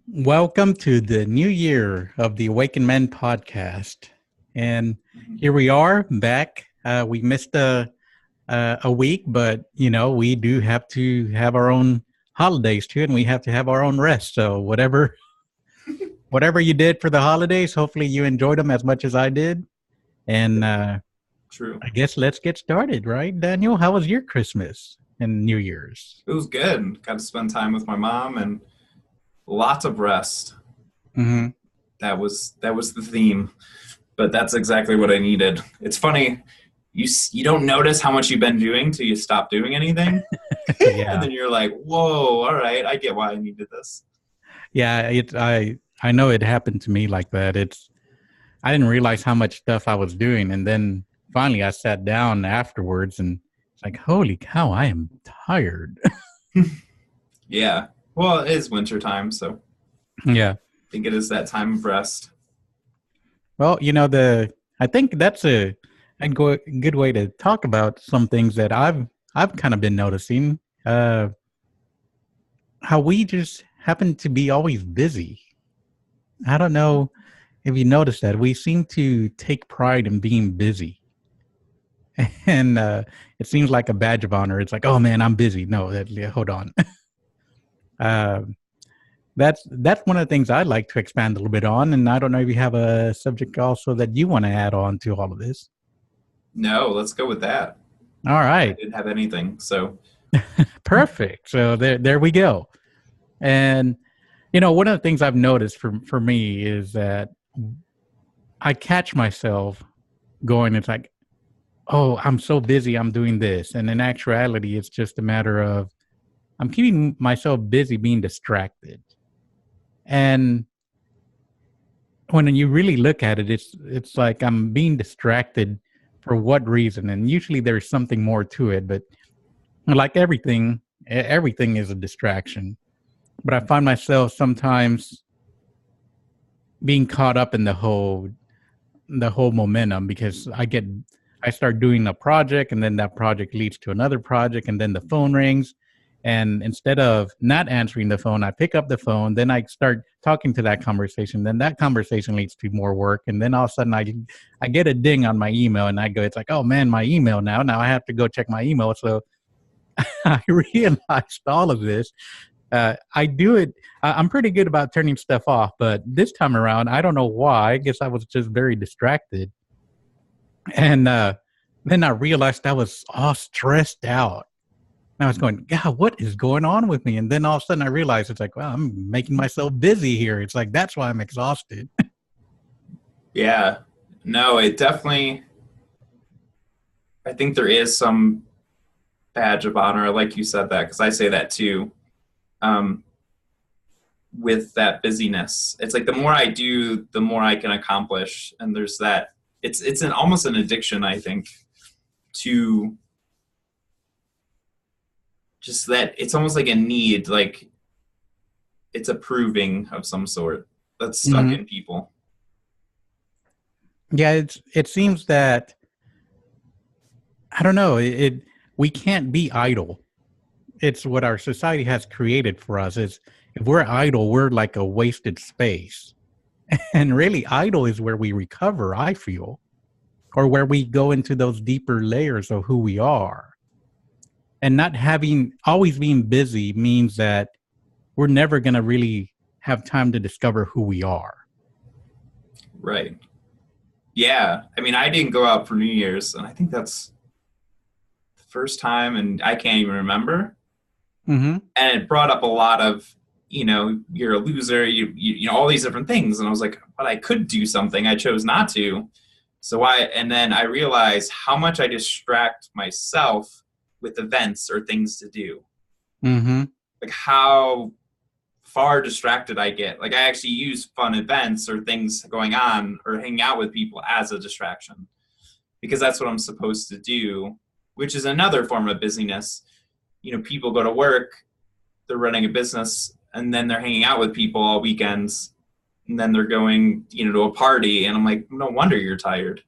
Welcome to the new year of the Awaken Men podcast. And here we are back. We missed a week, but we do have to have our own holidays too, and we have to have our own rest. So whatever you did for the holidays, hopefully you enjoyed them as much as I did. And True. I guess let's get started, right, Daniel? How was your Christmas and New Year's? It was good. Got to spend time with my mom and lots of rest. Mm-hmm. That was the theme, but that's exactly what I needed. It's funny, you don't notice how much you've been doing till you stop doing anything, and Yeah. then you're like, "Whoa, all right, I get why I needed this." Yeah, I know it happened to me like that. I didn't realize how much stuff I was doing, and then finally I sat down afterwards, and it's like, holy cow, I am tired. Yeah. Well, it is winter time, so Yeah. I think it is that time of rest. Well, I think that's a good way to talk about some things that I've kind of been noticing. Uh, how we just happen to be always busy. I don't know if you noticed that we seem to take pride in being busy. And it seems like a badge of honor. It's like, oh man, I'm busy. No, yeah, hold on. uh, that's one of the things I'd like to expand a little bit on. And I don't know if you have a subject also that you want to add on to all of this. No, let's go with that. All I right, didn't have anything, so perfect. So there we go. And one of the things I've noticed for me is that I catch myself going. It's like, oh, I'm so busy. I'm doing this, and in actuality, it's just a matter of I'm keeping myself busy being distracted. And when you really look at it, it's like I'm being distracted for what reason? And usually there's something more to it, but like everything is a distraction. But I find myself sometimes being caught up in the whole momentum because I start doing a project and then that project leads to another project and then the phone rings. And instead of not answering the phone, I pick up the phone, then I start talking to that conversation. Then that conversation leads to more work. And then all of a sudden I get a ding on my email and it's like, oh man, my email now. Now I have to go check my email. So I realized all of this. I do it. I'm pretty good about turning stuff off, but this time around, I don't know why. I guess I was just very distracted. And then I realized I was all stressed out. And I was going, God, what is going on with me? And then all of a sudden I realized it's like, well, I'm making myself busy here. It's like, that's why I'm exhausted. yeah. No, it definitely. I think there is some badge of honor, like you said that, because I say that too. Um, with that busyness, it's like the more I do, the more I can accomplish, and there's that. It's almost an addiction, I think, to just that. It's almost like a need, like it's a proving of some sort that's stuck Hmm. in people. Yeah, it seems that I don't know. We can't be idle. It's what our society has created for us. Is if we're idle, we're like a wasted space. And really, idle is where we recover. I feel, or where we go into those deeper layers of who we are. And not having always being busy means that we're never going to really have time to discover who we are. Right. Yeah. I mean, I didn't go out for New Year's, and I think that's the first time, and I can't even remember. Mm-hmm. And it brought up a lot of, you're a loser, all these different things. And I was like, but I could do something. I chose not to. And then I realized how much I distract myself with events or things to do. Mm-hmm. Like how far distracted I get. Like I actually use fun events or things going on or hanging out with people as a distraction because that's what I'm supposed to do, which is another form of busyness. People go to work, they're running a business, and then they're hanging out with people all weekends, and then they're going, to a party, and I'm like, no wonder you're tired.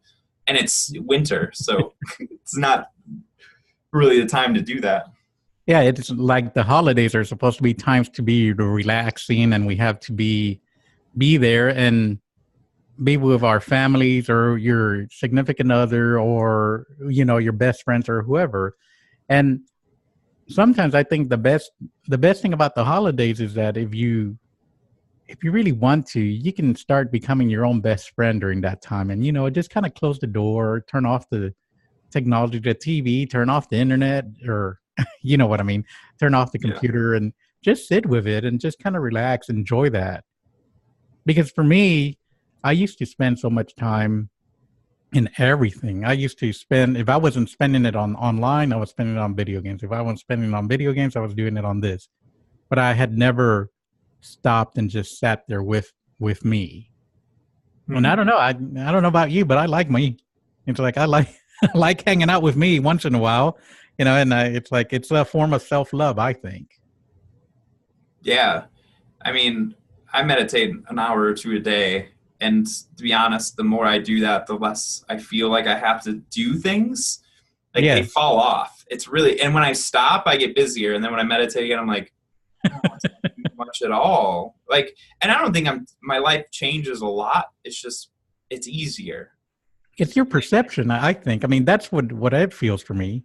And it's winter, so it's not really the time to do that. Yeah, it's like the holidays are supposed to be times to be relaxing, and we have to be there and be with our families or your significant other or your best friends or whoever. And sometimes I think the best thing about the holidays is that if you really want to, you can start becoming your own best friend during that time. And just kind of close the door, turn off the technology, the TV, turn off the internet, or you know what I mean, turn off the Yeah. computer and just sit with it and just kind of relax, enjoy that. Because for me, I used to spend so much time in everything. I used to spend, if I wasn't spending it on online, I was spending it on video games. If I wasn't spending it on video games, I was doing it on this. But I had never stopped and just sat there with me. And I Mhm. don't know. I don't know about you, but I like me. It's like I like I like hanging out with me once in a while, and it's like it's a form of self love, I think. Yeah. I mean, I meditate an hour or two a day. And to be honest, the more I do that, the less I feel like I have to do things. Like they Yes. fall off. It's really, and when I stop, I get busier. And then when I meditate again, I'm like, I don't want to do much at all. Like, and I don't think my life changes a lot. It's just, it's easier. It's your perception, I think. I mean, that's what it feels for me.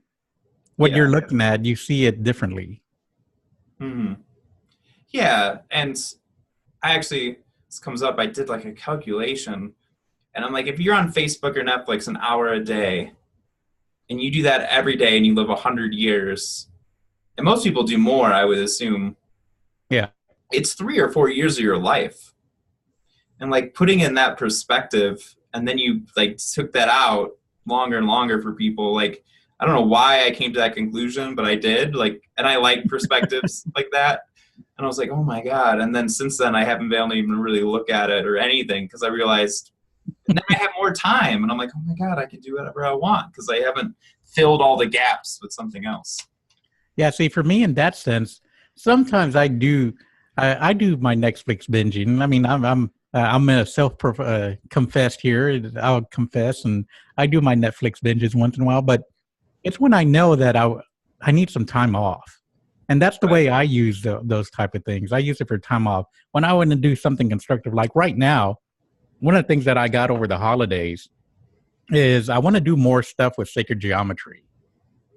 What Yeah. you're looking at, you see it differently. Hmm. Yeah. And I actually, this comes up, I did like a calculation and I'm like, if you're on Facebook or Netflix an hour a day and you do that every day and you live 100 years, and most people do more, I would assume, Yeah. it's 3 or 4 years of your life. And like putting in that perspective, and then you like took that out longer and longer for people. Like, I don't know why I came to that conclusion, but I did. Like, and I like perspectives like that. And I was like, oh my God. And then since then, I haven't been able to even really look at it or anything because I realized now I have more time. And I'm like, oh my God, I can do whatever I want because I haven't filled all the gaps with something else. Yeah, see, for me in that sense, sometimes I do my Netflix binging. I mean, I'm a self confessed here. I'll confess, and I do my Netflix binges once in a while. But it's when I know that I need some time off, and that's the Right. way I use those type of things. I use it for time off when I want to do something constructive. Like right now, one of the things that I got over the holidays is I want to do more stuff with sacred geometry,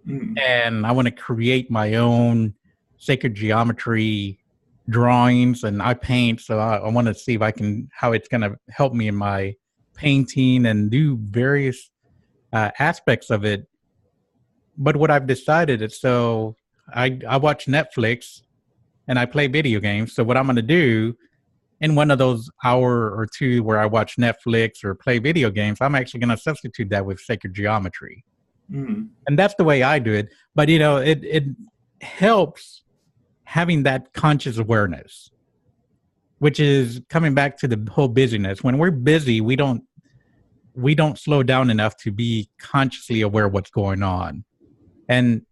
Mm. and I want to create my own sacred geometry drawings. And I paint, so I want to see if I can how it's going to help me in my painting and do various aspects of it. But what I've decided is so I watch Netflix and I play video games. So what I'm going to do in one of those hour or two where I watch Netflix or play video games, I'm actually going to substitute that with sacred geometry. Mm. And that's the way I do it. But it helps having that conscious awareness, which is coming back to the whole busyness. When we're busy, we don't slow down enough to be consciously aware of what's going on. And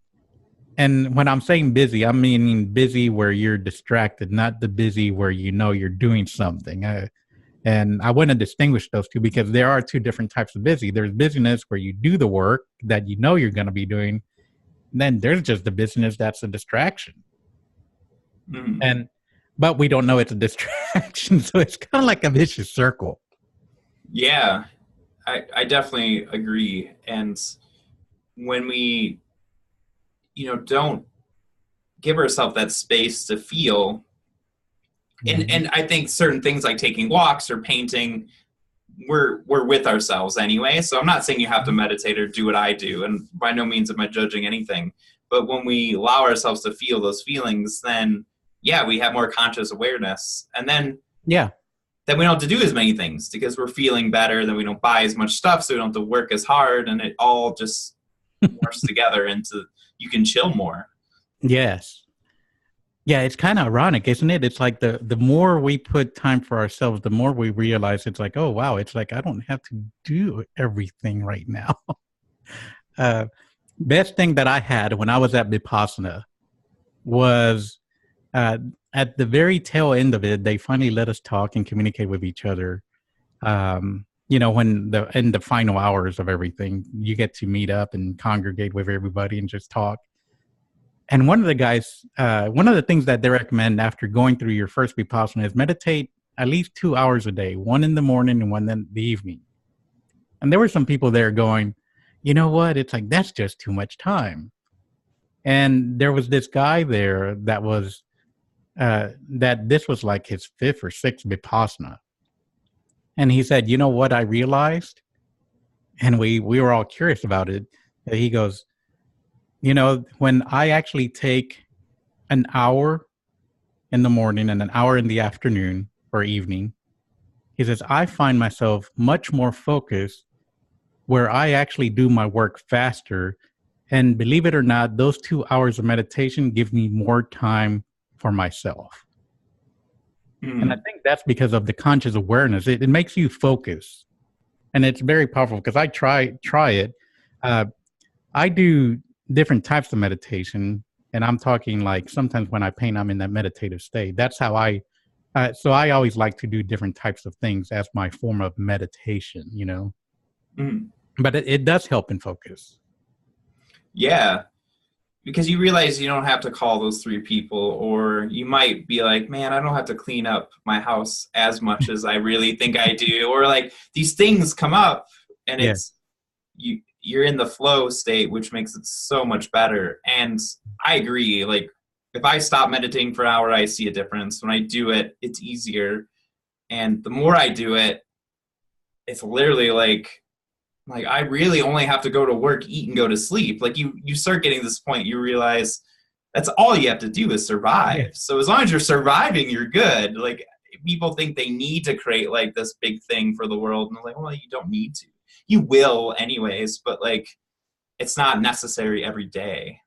and when I'm saying busy, I'm meaning busy where you're distracted, not the busy where you're doing something. And I want to distinguish those two because there are two different types of busy. There's busyness where you do the work that you know you're going to be doing. And then there's just the busyness that's a distraction. Mm. And but we don't know it's a distraction, so it's kind of like a vicious circle. Yeah, I definitely agree. And when we, don't give ourselves that space to feel, and Mhm. and I think certain things like taking walks or painting, we're with ourselves anyway. So I'm not saying you have to meditate or do what I do, and by no means am I judging anything. But when we allow ourselves to feel those feelings, then yeah, we have more conscious awareness, and Yeah. then we don't have to do as many things because we're feeling better. Then we don't buy as much stuff, so we don't have to work as hard, and it all just morphs together into you can chill more. Yes. Yeah, it's kind of ironic, isn't it? It's like the more we put time for ourselves, the more we realize it's like, oh wow, it's like I don't have to do everything right now. uh, best thing that I had when I was at Vipassana was uh, at the very tail end of it, they finally let us talk and communicate with each other. When in the final hours of everything, you get to meet up and congregate with everybody and just talk. And one of the things that they recommend after going through your first Vipassana is meditate at least 2 hours a day, one in the morning and one in the evening. And there were some people there going, you know what? It's like, that's just too much time. And there was this guy there that was, that this was like his fifth or sixth Vipassana. And he said, you know what I realized? And we were all curious about it. He goes, you know, when I actually take an hour in the morning and an hour in the afternoon or evening, he says, I find myself much more focused where I actually do my work faster. And believe it or not, those 2 hours of meditation give me more time for myself. And I think that's because of the conscious awareness. It makes you focus. And it's very powerful because I try it. I do different types of meditation. And I'm talking like sometimes when I paint, I'm in that meditative state. That's how so I always like to do different types of things as my form of meditation, you know. But it does help in focus. Yeah. Because you realize you don't have to call those 3 people, or you might be like, man, I don't have to clean up my house as much as I really think I do. Or like these things come up and it's, you're in the flow state, which makes it so much better. And I agree. Like if I stop meditating for an hour, I see a difference. When I do it, it's easier. And the more I do it, it's literally like I really only have to go to work, eat, and go to sleep. Like you start getting to this point, you realize that's all you have to do is survive. Yeah. So as long as you're surviving, you're good. Like people think they need to create like this big thing for the world. And I'm like, well, you don't need to. You will anyways, but like it's not necessary every day.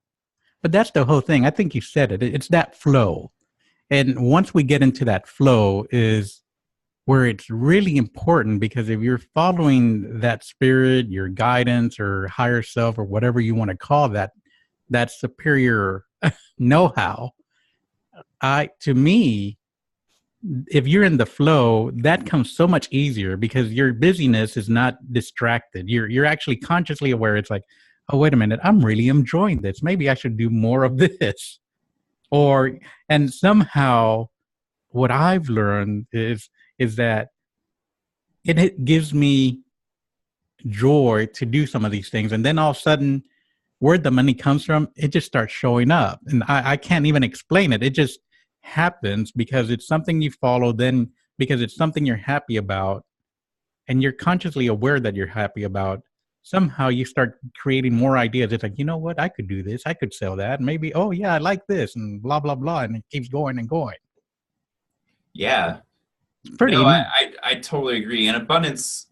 But that's the whole thing. I think you said it. It's that flow. And once we get into that flow is where it's really important, because if you're following that spirit, your guidance or higher self or whatever you want to call that superior know-how, to me, if you're in the flow, that comes so much easier because your busyness is not distracted. You're actually consciously aware. It's like, oh, wait a minute, I'm really enjoying this. Maybe I should do more of this. And somehow what I've learned is that it gives me joy to do some of these things. And then all of a sudden, where the money comes from, it just starts showing up. And I can't even explain it. It just happens because it's something you follow, then because it's something you're happy about, and you're consciously aware that you're happy about. Somehow you start creating more ideas. It's like, you know what, I could do this. I could sell that. Maybe, oh yeah, I like this, and blah, blah, blah. And it keeps going and going. Yeah. Pretty no, I totally agree. And abundance,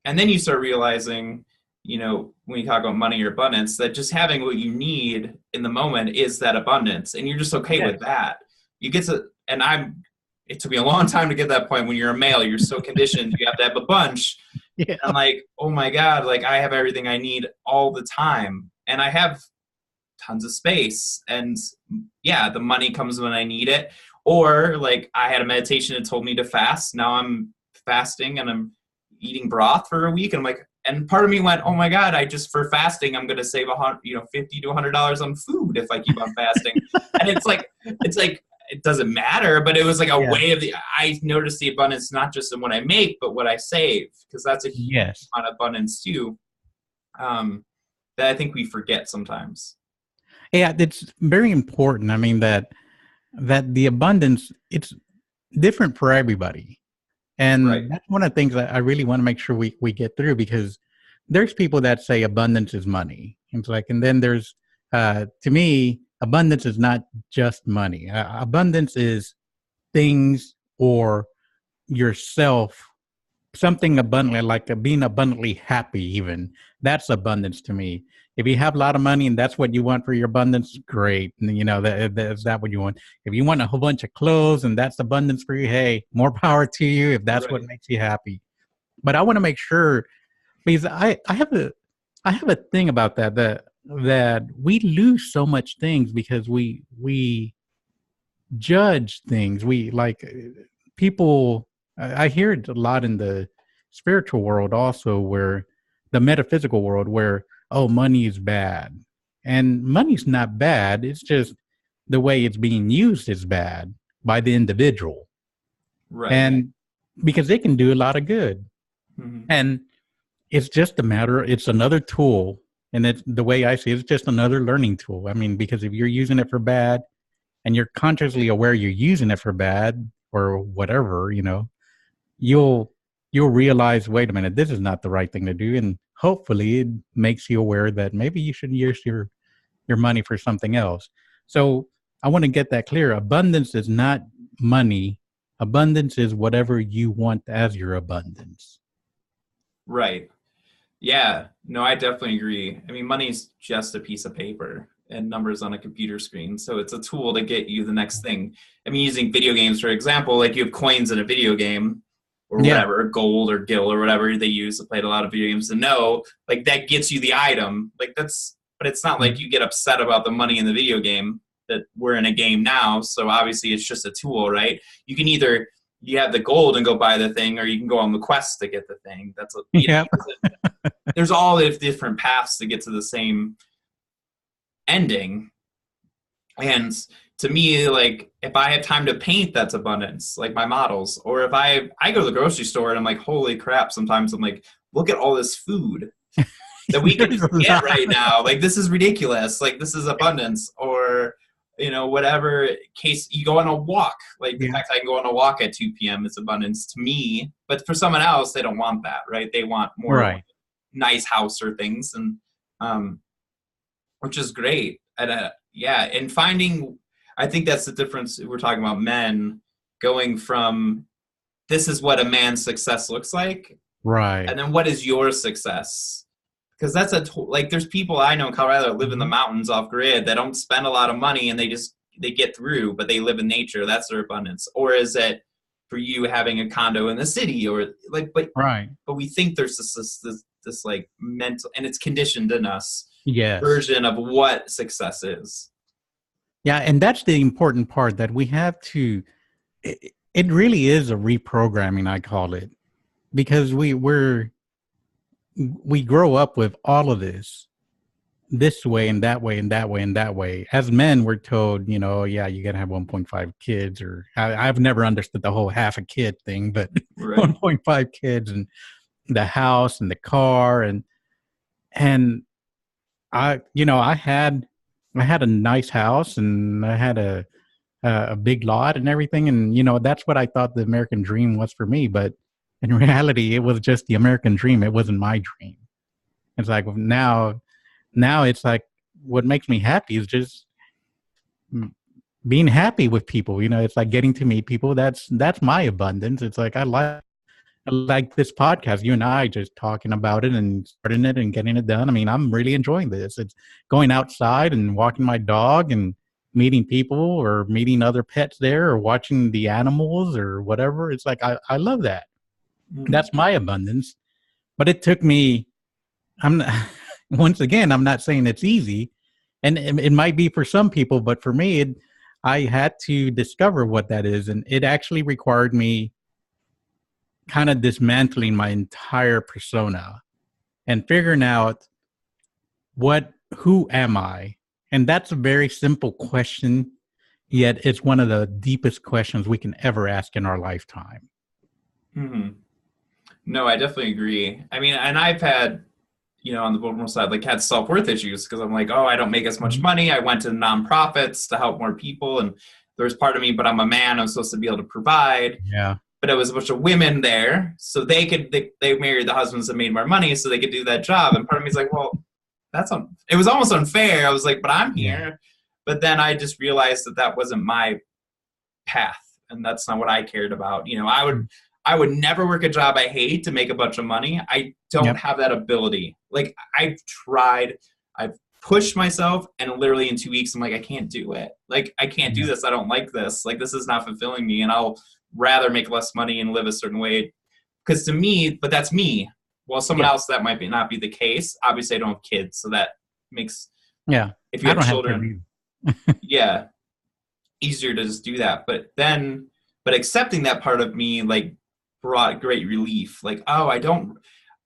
and then you start realizing, you know, when you talk about money or abundance, that just having what you need in the moment is that abundance, and you're just okay with that. You get to, and it took me a long time to get to that point. When you're a male, you're so conditioned, you have to have a bunch. Yeah. I'm like, oh my God, like I have everything I need all the time, and I have tons of space, and yeah, the money comes when I need it. Or like I had a meditation that told me to fast. Now I'm fasting and I'm eating broth for a week. And I'm like, and part of me went, oh my God, for fasting, I'm going to save $50 to $100 on food if I keep on fasting. And it's like, it doesn't matter, but it was like a way of I noticed the abundance, not just in what I make, but what I save. Because that's a huge amount of abundance too. That I think we forget sometimes. Yeah, it's very important. I mean, that the abundance, it's different for everybody. And that's one of the things that I really want to make sure we get through, because there's people that say abundance is money. It's like, and then there's, to me, abundance is not just money. Abundance is things or yourself, something abundantly, like being abundantly happy even. That's abundance to me. If you have a lot of money and that's what you want for your abundance, great. And, you know, is that what you want? If you want a whole bunch of clothes and that's abundance for you, hey, more power to you if that's what makes you happy. But I want to make sure, because I have a thing about that we lose so much things because we judge things. We like people. I hear it a lot in the spiritual world also, where the metaphysical world, where, oh, money is bad. And money's not bad. It's just the way it's being used is bad by the individual. Right. And because it can do a lot of good. Mm-hmm. And it's just a matter, it's another tool. And it's the way I see it, it's just another learning tool. I mean, because if you're using it for bad and you're consciously aware you're using it for bad or whatever, you'll realize, wait a minute, this is not the right thing to do. And hopefully it makes you aware that maybe you should use your money for something else. So I want to get that clear. Abundance is not money. Abundance is whatever you want as your abundance. Right. Yeah. No, I definitely agree. I mean, money's just a piece of paper and numbers on a computer screen. So it's a tool to get you the next thing. I mean, using video games, for example, like you have coins in a video game or whatever, gold or gil or whatever they use. I played a lot of video games to know, like that gets you the item. Like that's, but it's not like you get upset about the money in the video game that we're in a game now. So obviously it's just a tool, right? You can either, you have the gold and go buy the thing, or you can go on the quest to get the thing. That's there's all these different paths to get to the same ending. And to me, like if I have time to paint, that's abundance, like my models. Or if I go to the grocery store and I'm like, holy crap, sometimes I'm like, look at all this food that we can get right now. Like this is ridiculous. Like this is abundance. Or whatever case, you go on a walk. Like the fact I can go on a walk at 2 p.m. is abundance to me. But for someone else, they don't want that, right? They want more nice house or things, and which is great. And and finding, I think that's the difference. We're talking about men going from this is what a man's success looks like, right? And then what is your success? Because that's like there's people I know in Colorado that live in the mountains off grid that don't spend a lot of money and they get through, but they live in nature. That's their abundance. Or is it for you having a condo in the city, or like, but we think there's this like mental, and it's conditioned in us version of what success is. Yeah, and that's the important part that we have to. It really is a reprogramming, I call it, because we grow up with all of this way and that way and that way and that way. As men, we're told, you got to have 1.5 kids, or I've never understood the whole half a kid thing, but 1.5 kids and the house and the car. And I had a nice house and I had a big lot and everything. And, that's what I thought the American dream was for me. But in reality, it was just the American dream. It wasn't my dream. It's like now it's like what makes me happy is just being happy with people. It's like getting to meet people. That's my abundance. It's like I like this podcast. You and I just talking about it and starting it and getting it done. I mean, I'm really enjoying this. It's going outside and walking my dog and meeting people or meeting other pets there or watching the animals or whatever. It's like I love that. That's my abundance. But it took me, once again, I'm not saying it's easy, and it might be for some people, but for me, I had to discover what that is. And it actually required me kind of dismantling my entire persona and figuring out who am I? And that's a very simple question, yet it's one of the deepest questions we can ever ask in our lifetime. Mm-hmm. No, I definitely agree. I mean, and I've had, on the vulnerable side, like had self-worth issues because I'm like, oh, I don't make as much money. I went to nonprofits to help more people. And there's part of me, but I'm a man. I'm supposed to be able to provide. Yeah. But it was a bunch of women there. So they married the husbands that made more money so they could do that job. And part of me is like, well, it was almost unfair. I was like, but I'm here. Yeah. But then I just realized that wasn't my path. And that's not what I cared about. I would never work a job I hate to make a bunch of money. I don't have that ability. Like I've tried, I've pushed myself, and literally in 2 weeks, I'm like, I can't do it. Like I can't do this. I don't like this. Like this is not fulfilling me. And I'll rather make less money and live a certain way. Because to me, but that's me. Well, someone else, that might not be the case. Obviously I don't have kids. So that makes, if you have children, easier to just do that. But accepting that part of me, like, brought great relief. Like, oh,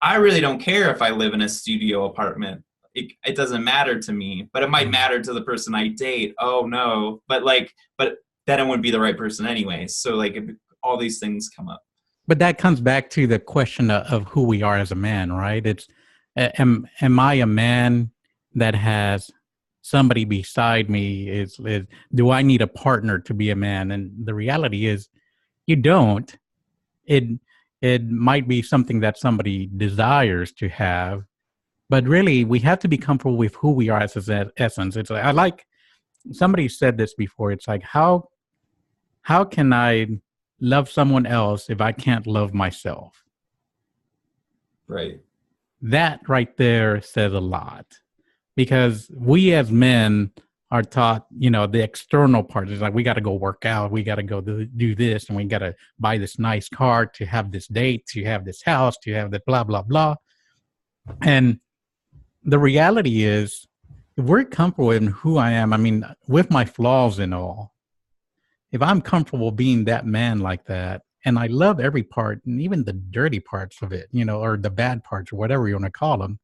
I really don't care if I live in a studio apartment. it doesn't matter to me, but it might matter to the person I date. Oh no, but then it wouldn't be the right person anyways. So like all these things come up. But that comes back to the question of who we are as a man, right? It's am I a man that has somebody beside me? Is do I need a partner to be a man? And the reality is, you don't. It it might be something that somebody desires to have, but really we have to be comfortable with who we are as essence. It's like, I like somebody said this before. It's like how can I love someone else if I can't love myself? Right. That right there says a lot, because we as men are taught, the external part is like, we got to go work out, we got to go do this, and we got to buy this nice car to have this date, to have this house, to have that blah, blah, blah. And the reality is, if we're comfortable in who I am, I mean, with my flaws and all, if I'm comfortable being that man like that, and I love every part, and even the dirty parts of it, or the bad parts, or whatever you want to call them,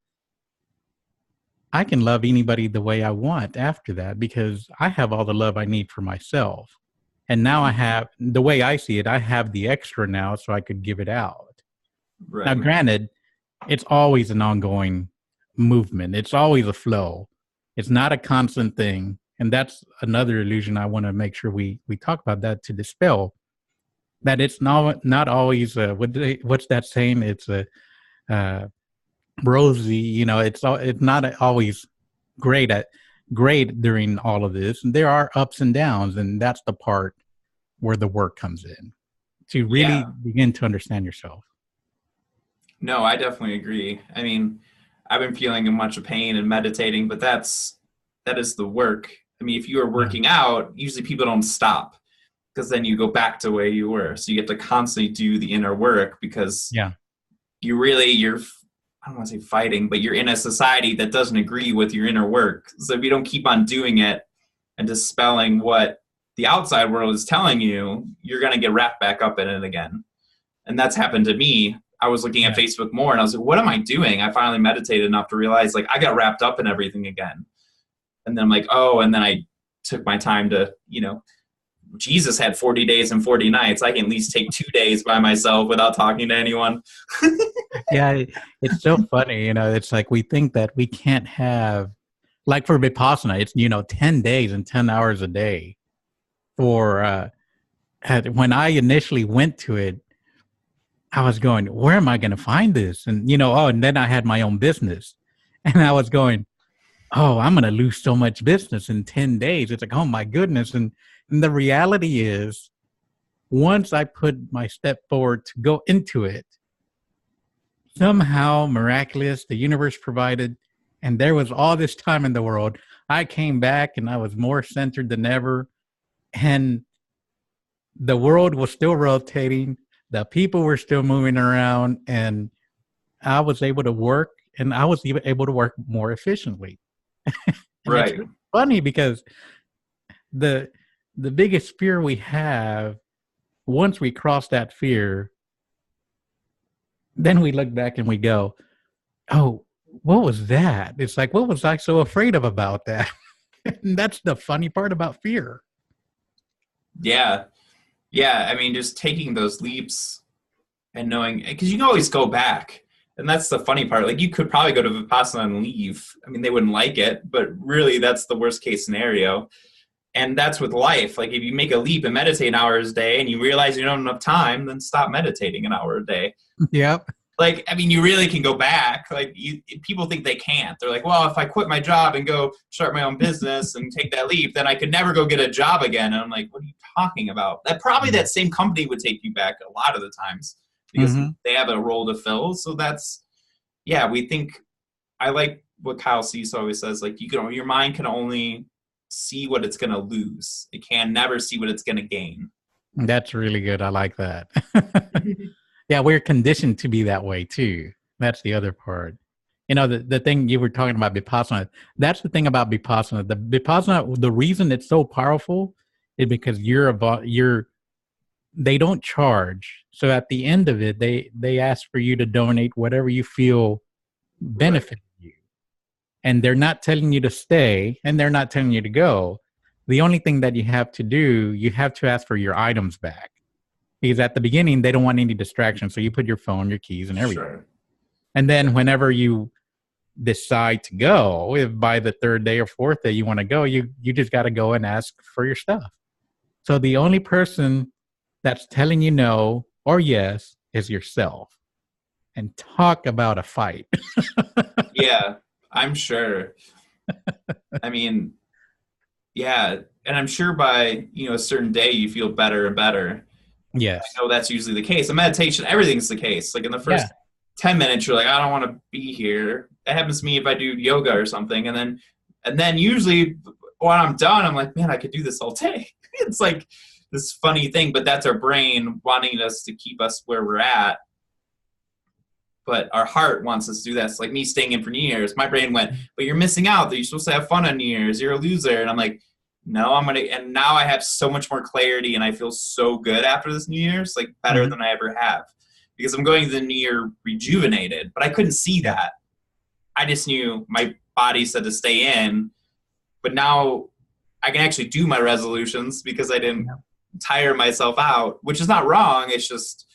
I can love anybody the way I want after that, because I have all the love I need for myself. And now I have, the way I see it, I have the extra now so I could give it out. Right. Now, granted, it's always an ongoing movement. It's always a flow. It's not a constant thing. And that's another illusion I want to make sure we talk about, that to dispel, that it's not always, what's that saying? It's a rosy, it's not always great during all of this. And there are ups and downs, and that's the part where the work comes in to really begin to understand yourself. No, I definitely agree. I mean, I've been feeling a bunch of pain and meditating, but that is the work. I mean, if you are working out, usually people don't stop, because then you go back to where you were. So you have to constantly do the inner work, because you're I don't want to say fighting, but you're in a society that doesn't agree with your inner work. So if you don't keep on doing it and dispelling what the outside world is telling you, you're going to get wrapped back up in it again. And that's happened to me. I was looking at Facebook more, and I was like, what am I doing? I finally meditated enough to realize, like, I got wrapped up in everything again. And then I'm like, oh, and then I took my time to, Jesus had 40 days and 40 nights. I can at least take 2 days by myself without talking to anyone. Yeah, it's so funny. It's like we think that we can't have, like for Vipassana, it's, 10 days and 10 hours a day. For when I initially went to it, I was going, where am I going to find this? And, and then I had my own business, and I was going, oh, I'm going to lose so much business in 10 days. It's like, oh my goodness. And the reality is, once I put my step forward to go into it, somehow miraculous, the universe provided, and there was all this time in the world. I came back and I was more centered than ever, and the world was still rotating. The people were still moving around, and I was able to work, and I was even able to work more efficiently. Right. It's funny, because the biggest fear we have, once we cross that fear, then we look back and we go, oh, what was that? It's like, what was I so afraid of about that? And that's the funny part about fear. Yeah. Yeah. I mean, just taking those leaps and knowing, because you can always go back. And that's the funny part. Like, you could probably go to Vipassana and leave. I mean, they wouldn't like it, but really that's the worst case scenario. And that's with life. Like, if you make a leap and meditate an hour a day and you realize you don't have enough time, then stop meditating an hour a day. Yep. Like, I mean, you really can go back. Like, people think they can't. They're like, well, if I quit my job and go start my own business and take that leap, then I could never go get a job again. And I'm like, what are you talking about? That same company would take you back a lot of the times, because they have a role to fill. So we think, I like what Kyle Cease always says, like, your mind can only see what it's going to lose. It can never see what it's going to gain. That's really good. I like that. Yeah, we're conditioned to be that way too. That's the other part. The thing you were talking about, Vipassana, that's the thing about Vipassana. The Vipassana, the reason it's so powerful is because they don't charge. So at the end of it, they ask for you to donate whatever you feel benefited you. and they're not telling you to stay and they're not telling you to go, the only thing that you have to do, you have to ask for your items back. Because at the beginning, they don't want any distraction. So you put your phone, your keys, and everything. Sure. And then whenever you decide to go, if by the third day or fourth day you want to go, you just got to go and ask for your stuff. So the only person that's telling you no or yes is yourself. And talk about a fight. Yeah, I'm sure. I mean, yeah, and I'm sure by, a certain day you feel better and better. Yes. I know that's usually the case. In meditation, everything's the case. Like in the first 10 minutes, you're like, I don't want to be here. That happens to me if I do yoga or something. And then usually when I'm done, I'm like, man, I could do this all day. It's like this funny thing, but that's our brain wanting us to keep us where we're at. But our heart wants us to do that. It's like me staying in for New Year's. My brain went, but you're missing out. You're supposed to have fun on New Year's. You're a loser. And I'm like, no, and now I have so much more clarity and I feel so good after this New Year's, like better than I ever have, because I'm going to the New Year rejuvenated, but I couldn't see that. I just knew my body said to stay in, but now I can actually do my resolutions because I didn't tire myself out, which is not wrong. It's just,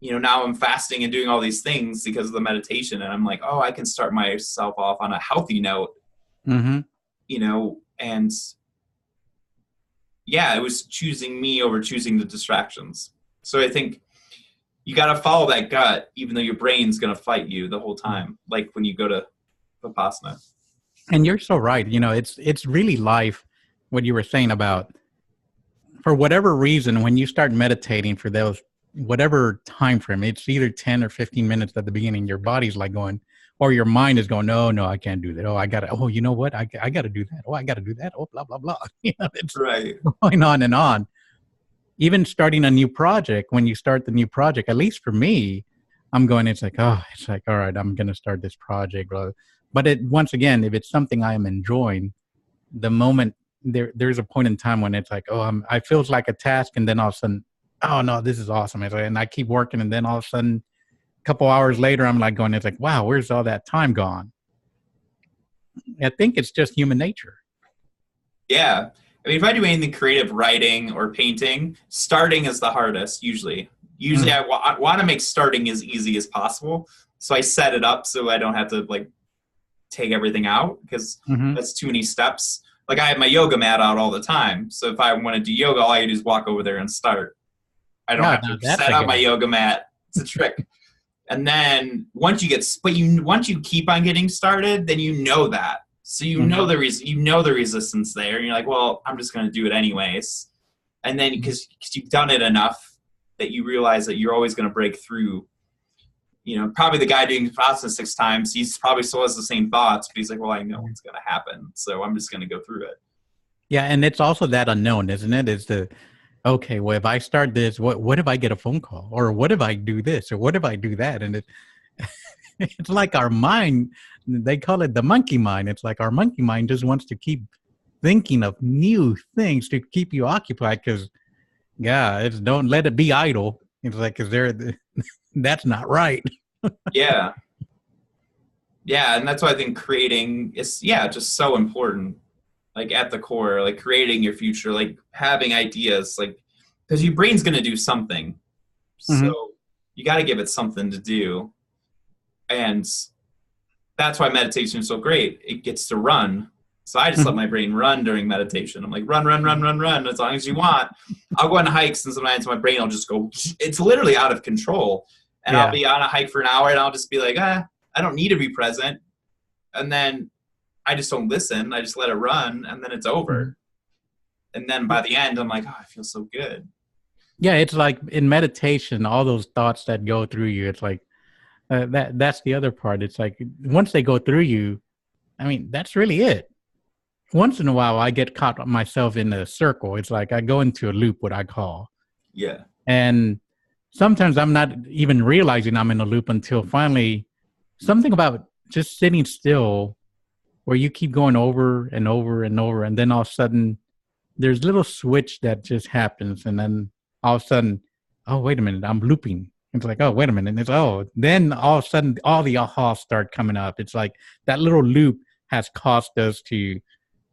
now I'm fasting and doing all these things because of the meditation. And I'm like, oh, I can start myself off on a healthy note, and yeah, it was choosing me over choosing the distractions. So I think you got to follow that gut, even though your brain's going to fight you the whole time. Like when you go to Vipassana. And you're so right. It's really life, what you were saying about, for whatever reason, when you start meditating for those, whatever time frame, it's either 10 or 15 minutes at the beginning, your body's like going, or your mind is going, no, I can't do that. Oh, I got to, oh, you know what? I got to do that. Oh, I got to do that. Oh, blah, blah, blah. It's right. Going on and on. Even starting a new project, when you start the new project, at least for me, I'm going, it's like, all right, I'm going to start this project. But once again, if it's something I am enjoying, the moment there's a point in time when it's like, I feels like a task. And then all of a sudden, oh no, this is awesome. And I keep working. And then all of a sudden, couple hours later, I'm like going, it's like, wow, where's all that time gone? I think it's just human nature. Yeah. I mean, if I do anything creative, writing or painting, starting is the hardest usually. I want to make starting as easy as possible. So I set it up so I don't have to like take everything out because that's too many steps. Like I have my yoga mat out all the time. So if I want to do yoga, all I do is walk over there and start. I don't have to set up my yoga mat. It's a trick. And then once you keep on getting started, then you know that. So you know the resistance there, and you're like, well, I'm just going to do it anyways. And then because you've done it enough that you realize that you're always going to break through. Probably the guy doing Vipassana 6 times, he's probably still has the same thoughts, but he's like, well, I know what's going to happen, so I'm just going to go through it. Yeah, and it's also that unknown, isn't it? Is the okay, well, if I start this, what if I get a phone call? Or what if I do this? Or what if I do that? And it's like our mind, they call it the monkey mind. It's like our monkey mind just wants to keep thinking of new things to keep you occupied because, don't let it be idle. It's like, that's not right. Yeah. Yeah, and that's why I think creating is, just so important. Like at the core, like creating your future, like having ideas, like because your brain's going to do something. So you got to give it something to do. And that's why meditation is so great. It gets to run. So I just let my brain run during meditation. I'm like, run as long as you want. I'll go on hikes and sometimes my brain will just go, it's literally out of control. And I'll be on a hike for an hour and I'll just be like, I don't need to be present. And then I just don't listen. I just let it run and then it's over. And then by the end, I'm like, I feel so good. Yeah, it's like in meditation, all those thoughts that go through you, it's like, that's the other part. It's like once they go through you, I mean, that's really it. Once in a while, I get caught myself in a circle. It's like I go into a loop, what I call. Yeah. And sometimes I'm not even realizing I'm in a loop until finally something about just sitting still where you keep going over and over and over. And then all of a sudden there's a little switch that just happens. And then all of a sudden, oh, wait a minute, I'm looping. It's like, oh, wait a minute. And then all of a sudden all the ahas start coming up. It's like that little loop has caused us to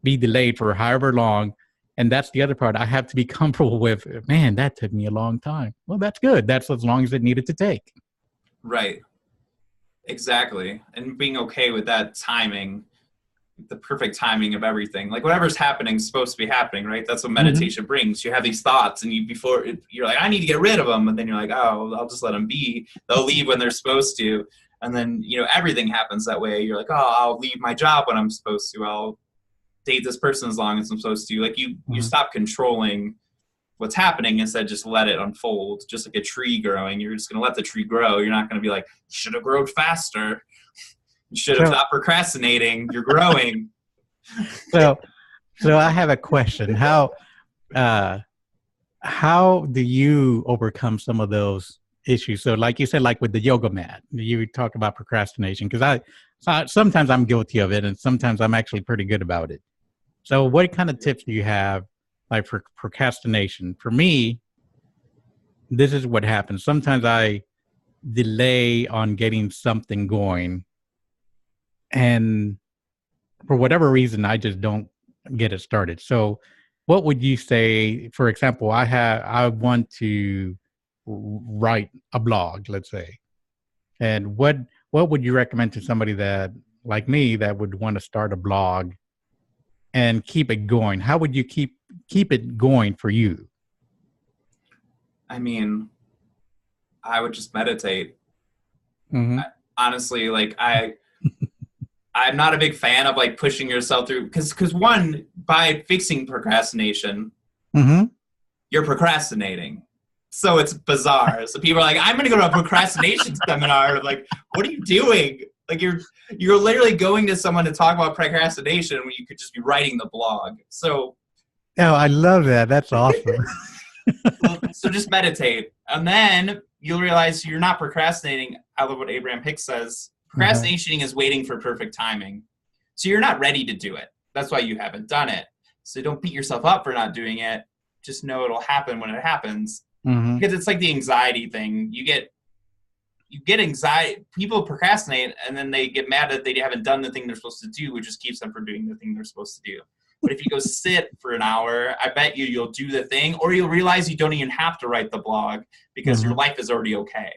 be delayed for however long. And that's the other part. I have to be comfortable with, man, that took me a long time. Well, that's good. That's as long as it needed to take. Right. Exactly. And being okay with that timing, the perfect timing of everything. Like whatever's happening is supposed to be happening, right? That's what meditation brings. You have these thoughts and you're like, I need to get rid of them. And then you're like, oh, I'll just let them be. They'll leave when they're supposed to. And then, everything happens that way. You're like, oh, I'll leave my job when I'm supposed to. I'll date this person as long as I'm supposed to. Like you stop controlling what's happening, instead just let it unfold. Just like a tree growing, you're just going to let the tree grow. You're not going to be like, you should have grown faster. You should have stopped procrastinating. You're growing. So I have a question. How do you overcome some of those issues? So like you said, like with the yoga mat, you talk about procrastination, because sometimes I'm guilty of it and sometimes I'm actually pretty good about it. So what kind of tips do you have like for procrastination? For me, this is what happens. Sometimes I delay on getting something going, and for whatever reason, I just don't get it started. So what would you say, for example, I want to write a blog, let's say, and what would you recommend to somebody that, like me, that would want to start a blog and keep it going? How would you keep it going for you? I mean, I would just meditate. Honestly, like I'm not a big fan of like pushing yourself through, because one, by fixing procrastination, you're procrastinating. So it's bizarre. So people are like, I'm going to go to a procrastination seminar. I'm like, what are you doing? Like you're literally going to someone to talk about procrastination when you could just be writing the blog. So, oh, I love that. That's awesome. So just meditate, and then you'll realize you're not procrastinating. I love what Abraham Hicks says. Procrastinating is waiting for perfect timing. So you're not ready to do it. That's why you haven't done it. So don't beat yourself up for not doing it. Just know it'll happen when it happens. Because it's like the anxiety thing. You get anxiety. People procrastinate and then they get mad that they haven't done the thing they're supposed to do, which just keeps them from doing the thing they're supposed to do. But if you go sit for an hour, I bet you'll do the thing, or you'll realize you don't even have to write the blog because your life is already okay.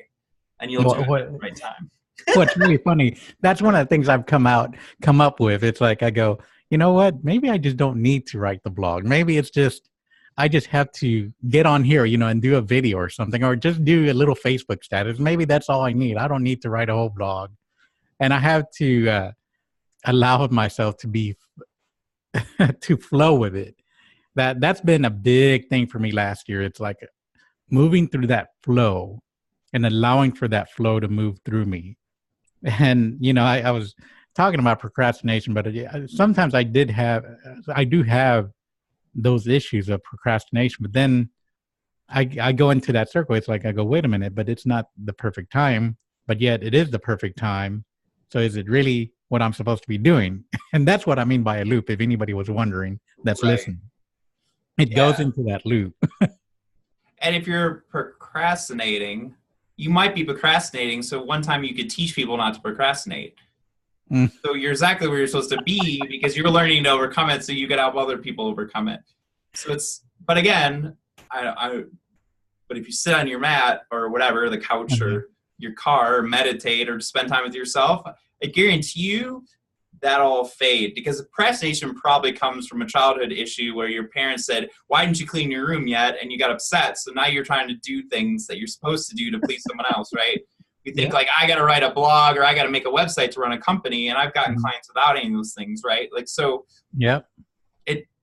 And you'll do it at the right time. What's really funny, that's one of the things I've come up with. It's like, I go, you know what? Maybe I just don't need to write the blog. Maybe it's just, I just have to get on here, and do a video or something, or just do a little Facebook status. Maybe that's all I need. I don't need to write a whole blog. And I have to allow myself to be, to flow with it. That's been a big thing for me last year. It's like moving through that flow and allowing for that flow to move through me. And, I was talking about procrastination, but sometimes I do have those issues of procrastination, but then I go into that circle. It's like, I go, wait a minute, but it's not the perfect time, but yet it is the perfect time. So is it really what I'm supposed to be doing? And that's what I mean by a loop. If anybody was wondering, that's listening. It goes into that loop. And if you're procrastinating, you might be procrastinating. So one time you could teach people not to procrastinate. So you're exactly where you're supposed to be, because you're learning to overcome it. So you could help other people overcome it. So but again, but if you sit on your mat or whatever, the couch or your car, or meditate or spend time with yourself, I guarantee you that'll fade, because procrastination probably comes from a childhood issue where your parents said, why didn't you clean your room yet? And you got upset. So now you're trying to do things that you're supposed to do to please someone else, right? You think like, I got to write a blog, or I got to make a website to run a company. And I've gotten clients without any of those things, right? Like, so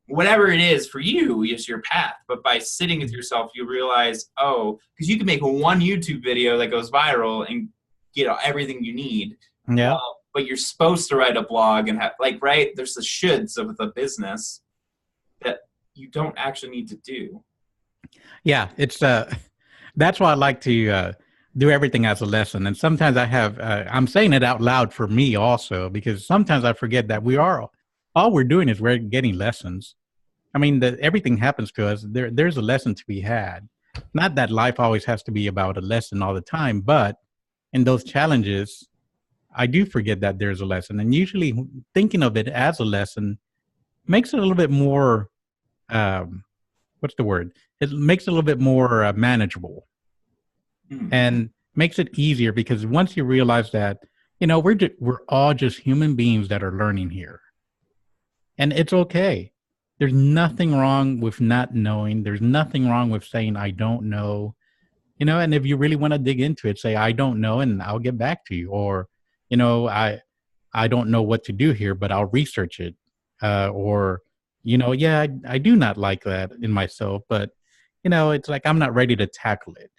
whatever it is for you is your path. But by sitting with yourself, you realize, because you can make one YouTube video that goes viral and get everything you need. Yeah. But you're supposed to write a blog and have, like, right, there's the shoulds of the business that you don't actually need to do. Yeah, it's that's why I like to do everything as a lesson. And sometimes I have, I'm saying it out loud for me also, because sometimes I forget that all we're doing is we're getting lessons. I mean, everything happens to us. There's a lesson to be had. Not that life always has to be about a lesson all the time, but in those challenges, I do forget that there's a lesson. And usually thinking of it as a lesson makes it a little bit more, um, what's the word? It makes it a little bit more manageable and makes it easier, because once you realize that, we're all just human beings that are learning here. And it's okay. There's nothing wrong with not knowing. There's nothing wrong with saying, I don't know. And if you really want to dig into it, say, I don't know, and I'll get back to you. Or, I don't know what to do here, but I'll research it. Or, yeah, I do not like that in myself, but, it's like I'm not ready to tackle it.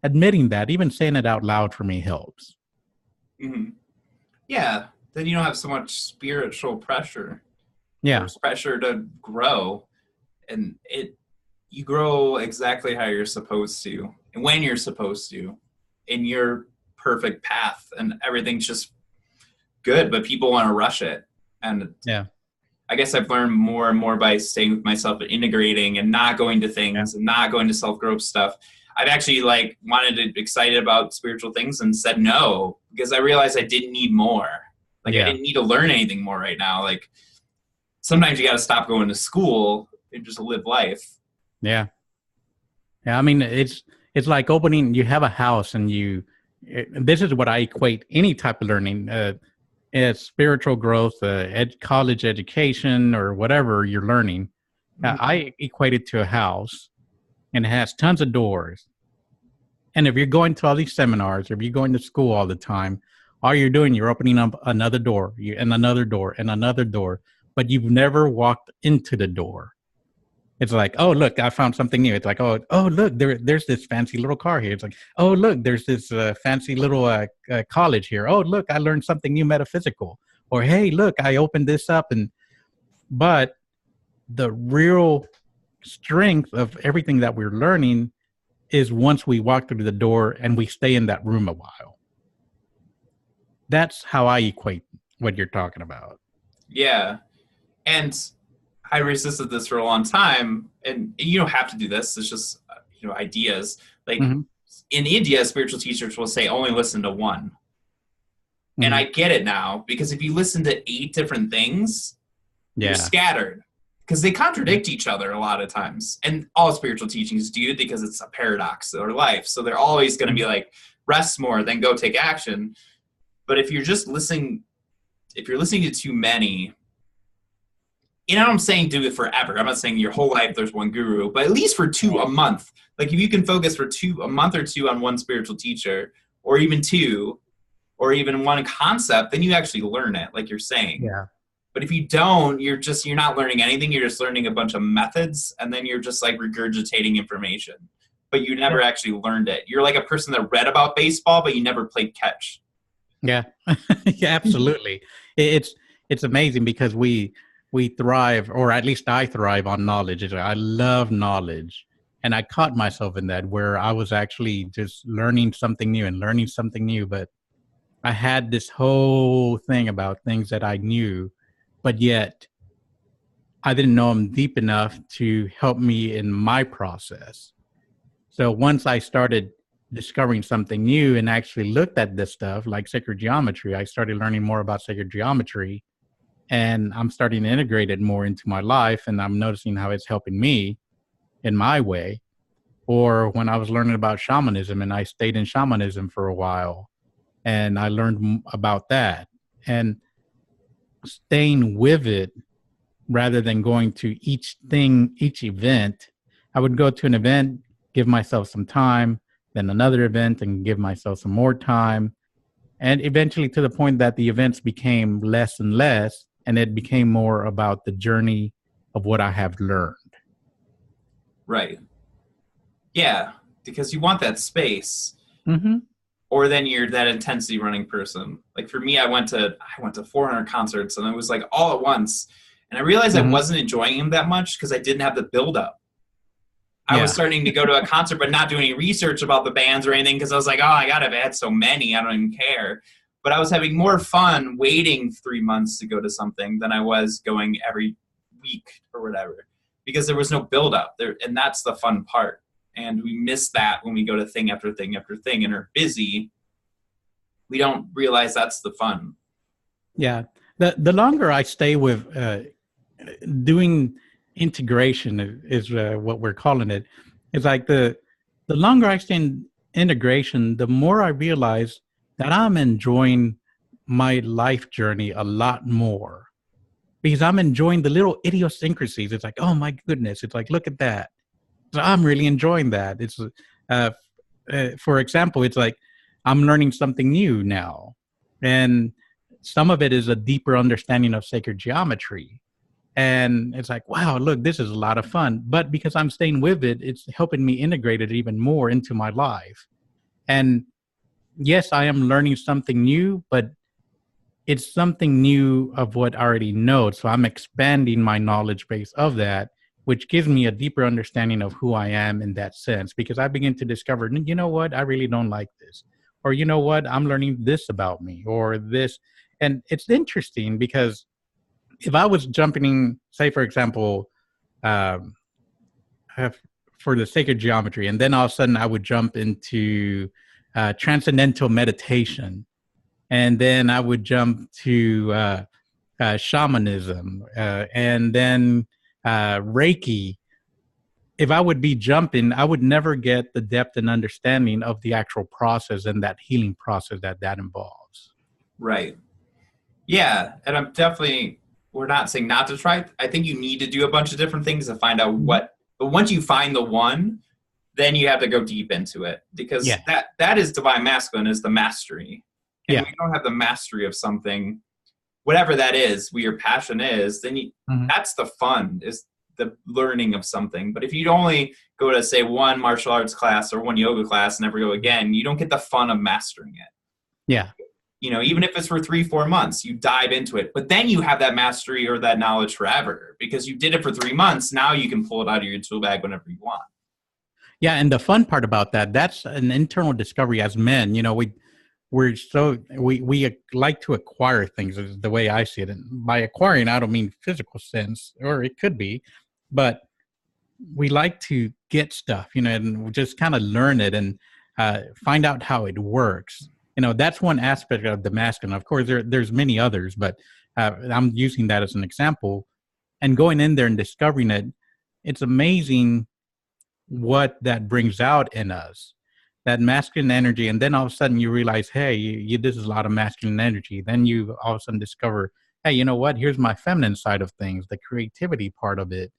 Admitting that, even saying it out loud for me helps. Mm-hmm. Yeah. Then you don't have so much spiritual pressure. Yeah. There's pressure to grow. And you grow exactly how you're supposed to and when you're supposed to in your perfect path, and everything's just good, but people want to rush it. And yeah, I guess I've learned more and more by staying with myself and integrating and not going to things and not going to self-growth stuff. I've actually excited about spiritual things and said no, because I realized I didn't need more. I didn't need to learn anything more right now. Like, sometimes you got to stop going to school and just live life. Yeah. Yeah. I mean, it's like opening, you have a house, and this is what I equate any type of learning, spiritual growth, college education, or whatever you're learning. I equate it to a house, and it has tons of doors. And if you're going to all these seminars, or if you're going to school all the time, all you're doing, you're opening up another door and another door and another door, but you've never walked into the door. It's like, oh, look, I found something new. It's like, oh, look, there's this fancy little car here. It's like, oh, look, there's this fancy little college here. Oh, look, I learned something new, metaphysical. Or, hey, look, I opened this up. But the real strength of everything that we're learning is once we walk through the door and we stay in that room a while. That's how I equate what you're talking about. Yeah. And I resisted this for a long time, and you don't have to do this. It's just, ideas. Like in India, spiritual teachers will say, only listen to one. Mm-hmm. And I get it now, because if you listen to 8 different things, you're scattered, because they contradict each other a lot of times. And all spiritual teachings do, because it's a paradox of their life. So they're always going to be like, rest more, then go take action. But if you're listening to too many, I'm saying do it forever. I'm not saying your whole life there's one guru, but at least for 2 a month. Like, if you can focus for a month or 2 on one spiritual teacher, or even 2, or even one concept, then you actually learn it, like you're saying. Yeah. But if you don't, you're not learning anything. You're just learning a bunch of methods, and then you're just like regurgitating information. But you never actually learned it. You're like a person that read about baseball, but you never played catch. Yeah, yeah, absolutely. It's amazing, because we thrive, or at least I thrive, on knowledge. I love knowledge. And I caught myself in that, where I was actually just learning something new. But I had this whole thing about things that I knew, but yet I didn't know them deep enough to help me in my process. So once I started discovering something new and actually looked at this stuff like sacred geometry, I started learning more about sacred geometry, and I'm starting to integrate it more into my life, and I'm noticing how it's helping me in my way. Or when I was learning about shamanism, and I stayed in shamanism for a while, and I learned about that, and staying with it rather than going to each event. I would go to an event, give myself some time, then another event, and give myself some more time. And eventually, to the point that the events became less and less, and it became more about the journey of what I have learned. Right. Yeah, because you want that space. Mm-hmm. Or then you're that intensity running person. Like for me, I went to 400 concerts, and it was like all at once. And I realized I wasn't enjoying them that much because I didn't have the build up. I was starting to go to a concert, but not do any research about the bands or anything, because I was like, oh my God, I've had so many, I don't even care. But I was having more fun waiting 3 months to go to something than I was going every week or whatever, because there was no build up there. And that's the fun part. And we miss that when we go to thing after thing after thing and are busy. we don't realize that's the fun. Yeah. The longer I stay with doing integration is what we're calling it. It's like the longer I stay in integration, the more I realize that I'm enjoying my life journey a lot more, because I'm enjoying the little idiosyncrasies. It's like, oh my goodness. It's like, look at that. So I'm really enjoying that. It's, for example, it's like I'm learning something new now. And some of it is a deeper understanding of sacred geometry. And it's like, wow, look, this is a lot of fun. But because I'm staying with it, it's helping me integrate it even more into my life. And yes, I am learning something new, but it's something new of what I already know. So I'm expanding my knowledge base of that, which gives me a deeper understanding of who I am in that sense, because I begin to discover, you know what, I really don't like this. Or, you know what, I'm learning this about me or this. And it's interesting because if I was jumping in, say, for example, um, for the sacred geometry, and then all of a sudden I would jump into transcendental meditation, and then I would jump to shamanism, and then Reiki. If I would be jumping, I would never get the depth and understanding of the actual process and that healing process that involves. Right. Yeah. And we're not saying not to try. I think you need to do a bunch of different things to find out but once you find the one, then you have to go deep into it, because that is divine masculine, is the mastery. And if you don't have the mastery of something, whatever that is, what your passion is, then that's the fun, is the learning of something. But if you only go to, say, one martial arts class or one yoga class and never go again, you don't get the fun of mastering it. Yeah. You know, even if it's for 3-4 months, you dive into it, but then you have that mastery or that knowledge forever, because you did it for 3 months. Now you can pull it out of your tool bag whenever you want. Yeah. And the fun part about that's an internal discovery as men. You know, we like to acquire things, is the way I see it. And by acquiring, I don't mean physical sense, or it could be, but we like to get stuff, you know, and just kind of learn it and find out how it works. You know, that's one aspect of the masculine. Of course, there's many others, but I'm using that as an example. And going in there and discovering it, it's amazing what that brings out in us, that masculine energy. And then all of a sudden you realize, hey, this is a lot of masculine energy. Then you all of a sudden discover, hey, you know what? Here's my feminine side of things, the creativity part of it.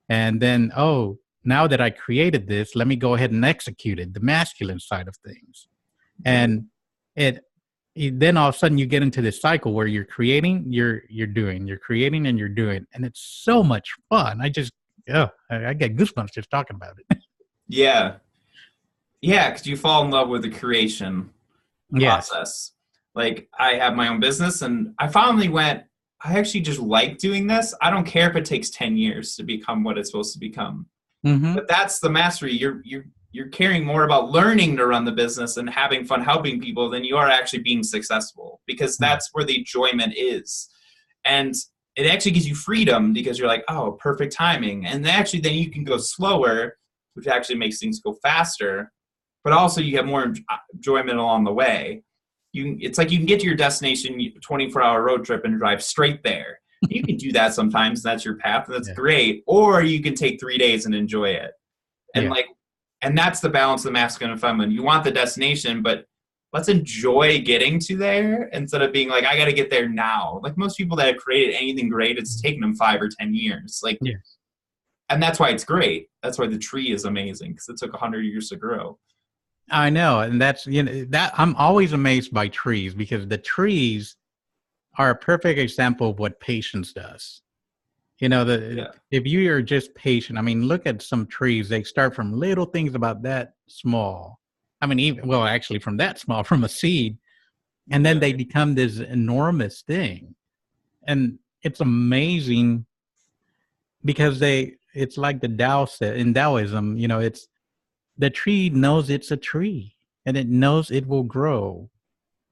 And then, oh, now that I created this, let me go ahead and execute it, the masculine side of things. And then all of a sudden you get into this cycle where you're creating, you're doing, you're creating, and you're doing. And it's so much fun. I get goosebumps just talking about it. Yeah. Yeah, because you fall in love with the creation process. Like, I have my own business, and I finally went, I actually just like doing this. I don't care if it takes 10 years to become what it's supposed to become. Mm-hmm. But that's the mastery. You're caring more about learning to run the business and having fun helping people than you are actually being successful, because that's where the enjoyment is. And it actually gives you freedom, because you're like, oh, perfect timing. And actually then you can go slower, which actually makes things go faster. But also you have more enjoyment along the way. It's like you can get to your destination, 24-hour road trip, and drive straight there. You can do that sometimes. That's your path, and that's great. Or you can take 3 days and enjoy it. And and that's the balance of masculine and feminine. You want the destination, but let's enjoy getting to there instead of being like, I got to get there now. Like most people that have created anything great, it's taken them 5 or 10 years. And that's why it's great. That's why the tree is amazing, because it took 100 years to grow. I know. And that's, that I'm always amazed by trees, because the trees are a perfect example of what patience does. If you are just patient, I mean, look at some trees. They start from little things about that small. I mean, actually from that small, from a seed, and then they become this enormous thing. And it's amazing, because it's like the Tao said in Taoism, it's the tree knows it's a tree, and it knows it will grow.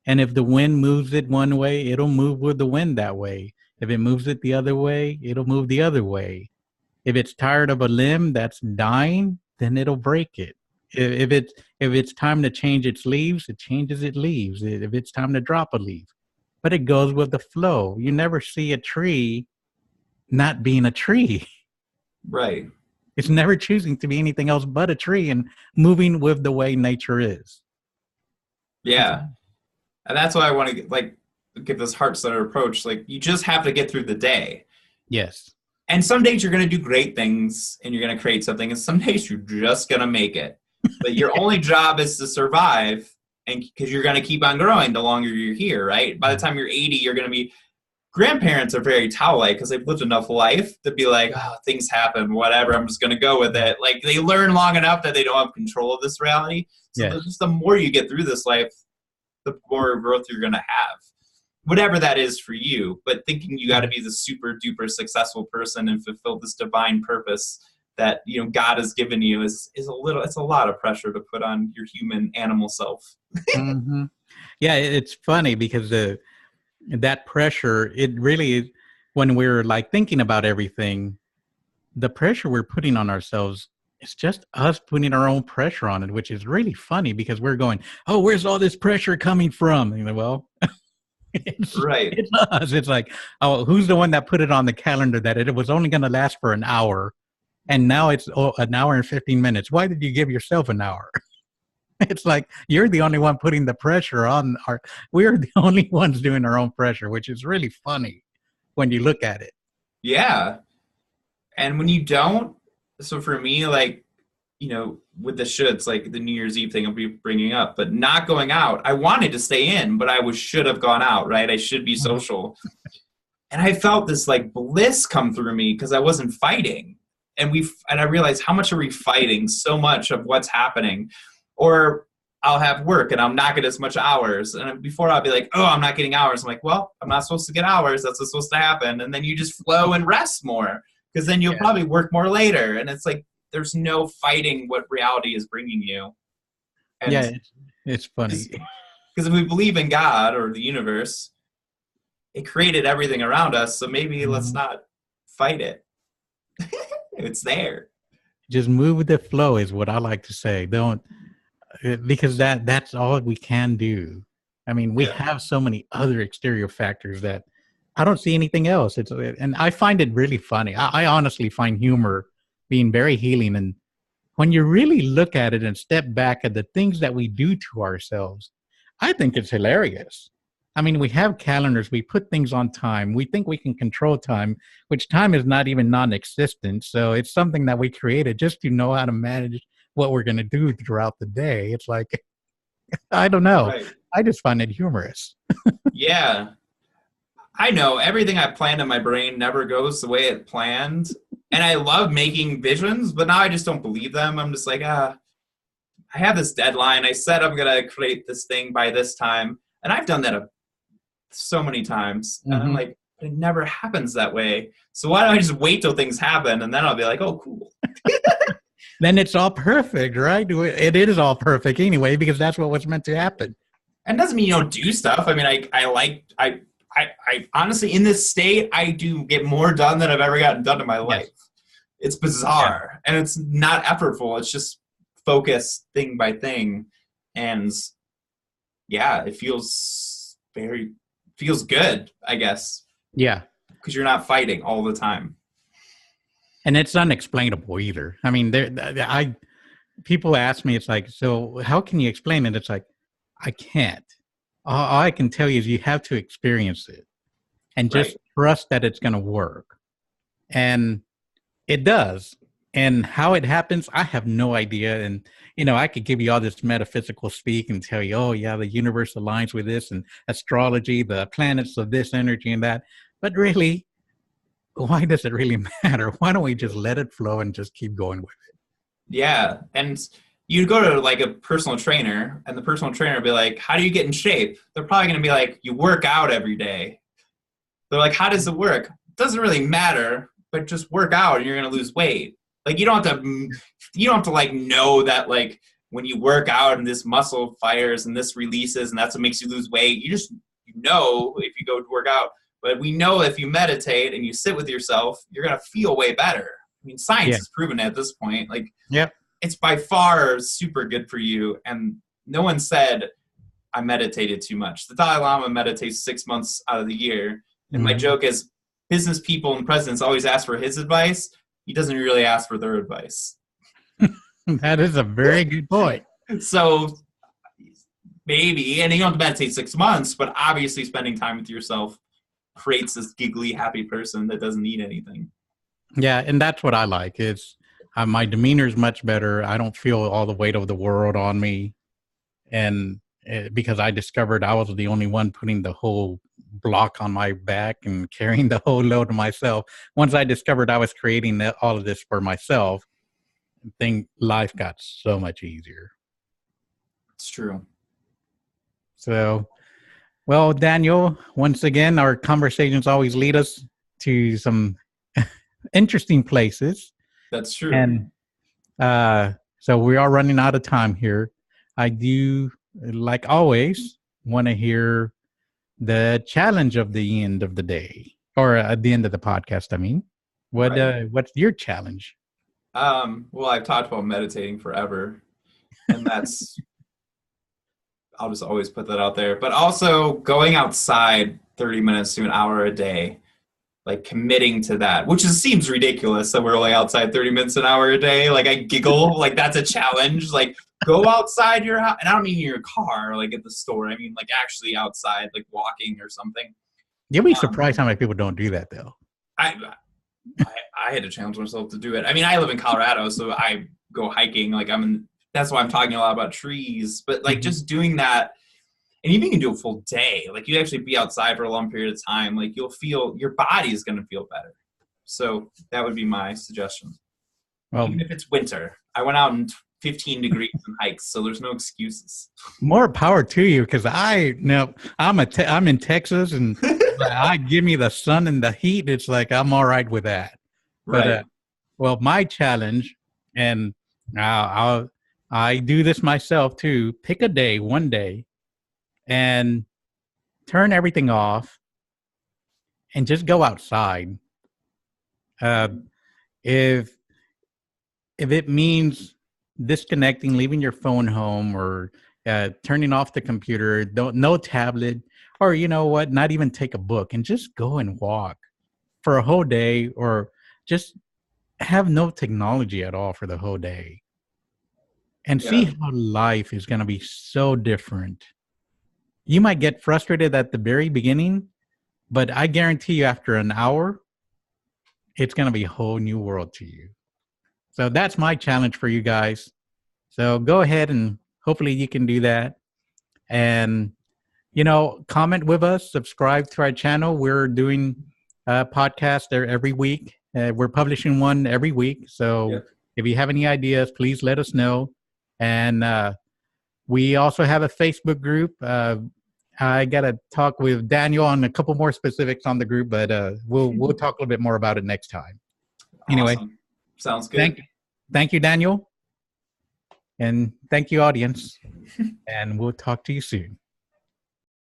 And if the wind moves it one way, it'll move with the wind that way. If it moves it the other way, it'll move the other way. If it's tired of a limb that's dying, then it'll break it. If it's time to change its leaves, it changes its leaves. If it's time to drop a leaf, but it goes with the flow. You never see a tree not being a tree. Right. It's never choosing to be anything else but a tree and moving with the way nature is. Yeah. And that's why I want to give this heart-centered approach. Like, you just have to get through the day. Yes. And some days you're going to do great things and you're going to create something. And some days you're just going to make it. But your only job is to survive, and because you're going to keep on growing the longer you're here, right? By the time you're 80, you're going to be... Grandparents are very towel-like because they've lived enough life to be like, oh, things happen, whatever, I'm just going to go with it. Like, they learn long enough that they don't have control of this reality. So just the more you get through this life, the more growth you're going to have. Whatever that is for you, but thinking you got to be the super duper successful person and fulfill this divine purpose that, you know, God has given you is it's a lot of pressure to put on your human animal self. Mm-hmm. Yeah, it's funny because that pressure, it really, when we're like thinking about everything, the pressure we're putting on ourselves, it's just us putting our own pressure on it, which is really funny because we're going, oh, where's all this pressure coming from? And well, it's us. It's like, oh, who's the one that put it on the calendar that it was only going to last for an hour, and now it's an hour and 15 minutes? Why did you give yourself an hour? It's like, you're the only one putting the pressure on we're the only ones doing our own pressure, which is really funny when you look at it. Yeah. And when you don't, so for me, like, you know, with the shoulds, like the New Year's Eve thing I'll be bringing up, but not going out. I wanted to stay in, but should have gone out, right? I should be social. And I felt this like bliss come through me because I wasn't fighting. And I realized how much are we fighting so much of what's happening. Or I'll have work and I'm not getting as much hours. And before I'll be like, oh, I'm not getting hours. I'm like, well, I'm not supposed to get hours. That's what's supposed to happen. And then you just flow and rest more because then you'll probably work more later. And it's like, there's no fighting what reality is bringing you. And it's funny. Because if we believe in God or the universe, it created everything around us. So maybe let's not fight it. It's there. Just move with the flow is what I like to say. Because that's all we can do. I mean, we have so many other exterior factors that I don't see anything else. And I find it really funny. I honestly find humor being very healing. And when you really look at it and step back at the things that we do to ourselves, I think it's hilarious. I mean, we have calendars, we put things on time. We think we can control time, which time is not even non-existent. So it's something that we created just to know how to manage what we're going to do throughout the day. It's like, I don't know. Right. I just find it humorous. Yeah. I know everything I planned in my brain never goes the way it planned. And I love making visions, but now I just don't believe them. I'm just like, I have this deadline. I said I'm going to create this thing by this time. And I've done that so many times. And I'm like, it never happens that way. So why don't I just wait till things happen? And then I'll be like, oh, cool. Then it's all perfect, right? It is all perfect anyway, because that's what was meant to happen. And doesn't mean you don't do stuff. I mean, I honestly, in this state, I do get more done than I've ever gotten done in my life. It's bizarre. And it's not effortful. It's just focused thing by thing. And yeah, it feels good, I guess. Yeah. Because you're not fighting all the time. And it's unexplainable either. I mean, people ask me, it's like, so how can you explain it? It's like, I can't. All I can tell you is you have to experience it and just trust that it's going to work. And it does. And how it happens, I have no idea. And, you know, I could give you all this metaphysical speak and tell you, oh, yeah, the universe aligns with this and astrology, the planets of this energy and that. But really, why does it really matter? Why don't we just let it flow and just keep going with it? Yeah. And you go to like a personal trainer and the personal trainer will be like, how do you get in shape? They're probably going to be like, you work out every day. They're like, how does it work? It doesn't really matter, but just work out and you're going to lose weight. Like you don't have to like know that like when you work out and this muscle fires and this releases and that's what makes you lose weight. You know if you go to work out. But we know if you meditate and you sit with yourself, you're going to feel way better. I mean, science has proven it at this point. Like, it's by far super good for you. And no one said I meditated too much. The Dalai Lama meditates 6 months out of the year. And my joke is business people and presidents always ask for his advice. He doesn't really ask for their advice. That is a very good point. So maybe, and you don't have to meditate 6 months, but obviously spending time with yourself creates this giggly, happy person that doesn't need anything. Yeah, and that's what I like. Is my demeanor is much better. I don't feel all the weight of the world on me, and because I discovered I was the only one putting the whole block on my back and carrying the whole load myself. Once I discovered I was creating all of this for myself, life got so much easier. It's true. So, well, Daniel, once again, our conversations always lead us to some interesting places. That's true. And so we are running out of time here. I do, like always, want to hear the challenge of the end of the day, or at the end of the podcast. I mean, what's your challenge? Well, I've talked about meditating forever, and that's I'll just always put that out there. But also going outside 30 minutes to an hour a day, like committing to that, which seems ridiculous that we're only outside 30 minutes an hour a day. Like I giggle, like that's a challenge. Like go outside your house, and I don't mean in your car, like at the store. I mean like actually outside, like walking or something. You'll be surprised how many people don't do that, though. I had to challenge myself to do it. I mean, I live in Colorado, so I go hiking. Like that's why I'm talking a lot about trees. But like just doing that, and even you can do a full day. Like you actually be outside for a long period of time. Like you'll feel your body is going to feel better. So that would be my suggestion. Well, even if it's winter, I went out in 15 degrees and hikes, so there's no excuses. More power to you, because I'm in Texas, and I give me the sun and the heat. It's like I'm all right with that. Right. But well, my challenge, and I do this myself too. Pick a day, one day, and turn everything off, and just go outside. If it means disconnecting, leaving your phone home, or turning off the computer, no tablet, or you know what, not even take a book, and just go and walk for a whole day, or just have no technology at all for the whole day, and see how life is going to be so different. You might get frustrated at the very beginning, but I guarantee you after an hour, it's going to be a whole new world to you. So that's my challenge for you guys. So go ahead and hopefully you can do that. And, comment with us, subscribe to our channel. We're doing a podcast there every week. We're publishing one every week. So if you have any ideas, please let us know. And we also have a Facebook group. I got to talk with Daniel on a couple more specifics on the group, but we'll talk a little bit more about it next time. Anyway. Awesome. Sounds good. Thank you, Daniel. And thank you, audience. And we'll talk to you soon.